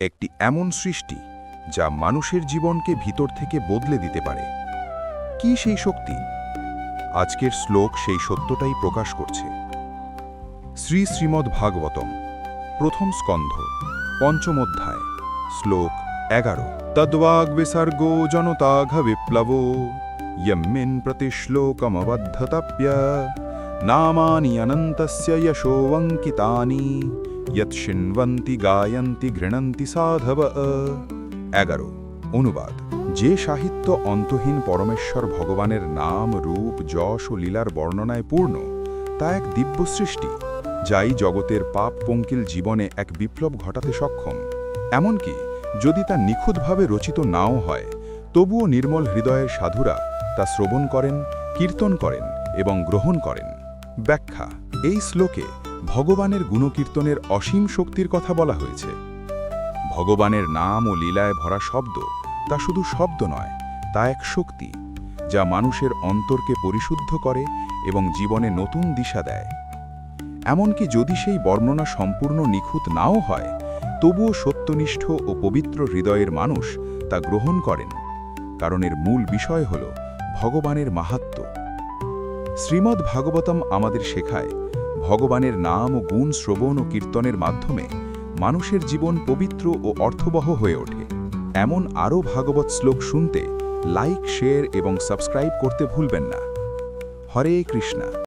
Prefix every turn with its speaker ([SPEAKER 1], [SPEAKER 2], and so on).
[SPEAKER 1] একটি এমন সৃষ্টি যা মানুষের জীবনকে ভিতর থেকে বদলে দিতে পারে। কি সেই শক্তি? আজকের শ্লোক সেই সত্যটাই প্রকাশ করছে। শ্রীমদ্ভাগবতম প্রথম স্কন্ধ পঞ্চম অধ্যায় শ্লোক 11 তদ্বাগ্বিসর্গো জনতাঘ বিপ্লব ইয়ম্মিন প্রতিশ্লোকমবদ্ধতপ্য নামানি অনন্তস্য যশোবঙ্কিতানি यत् शिण्वन्ति गायन्ति घृणन्ति साधव। 11 অনুবাদ। যে সাহিত্য অন্তহীন পরমেশ্বর ভগবানের নাম, রূপ, যশ ও লীলার বর্ণনায় পূর্ণ, তা এক দিব্য সৃষ্টি, যাই জগতের পাপ পঙ্কিল জীবনে এক বিপ্লব ঘটাতে সক্ষম। এমনকি যদি তা নিখুঁতভাবে রচিত নাও হয়, তবুও নির্মল হৃদয়ের সাধুরা তা শ্রবণ করেন, কীর্তন করেন এবং গ্রহণ করেন। ব্যাখ্যা। এই শ্লোকে ভগবানের গুণকীর্তনের অসীম শক্তির কথা বলা হয়েছে। ভগবানের নাম ও লীলায় ভরা শব্দ তা শুধু শব্দ নয়, তা এক শক্তি যা মানুষের অন্তরকে পরিশুদ্ধ করে এবং জীবনে নতুন দিশা দেয়। এমনকি যদি সেই বর্ণনা সম্পূর্ণ নিখুঁত নাও হয়, তবুও সত্যনিষ্ঠ ও পবিত্র হৃদয়ের মানুষ তা গ্রহণ করেন, কারণ এর মূল বিষয় হল ভগবানের মাহাত্ম্য। শ্রীমদ্ভাগবতম আমাদের শেখায়, ভগবানের নাম ও গুণ শ্রবণ ও কীর্তনের মাধ্যমে মানুষের জীবন পবিত্র ও অর্থবহ হয়ে ওঠে। এমন আরও ভাগবত শ্লোক শুনতে লাইক, শেয়ার এবং সাবস্ক্রাইব করতে ভুলবেন না। হরে কৃষ্ণা।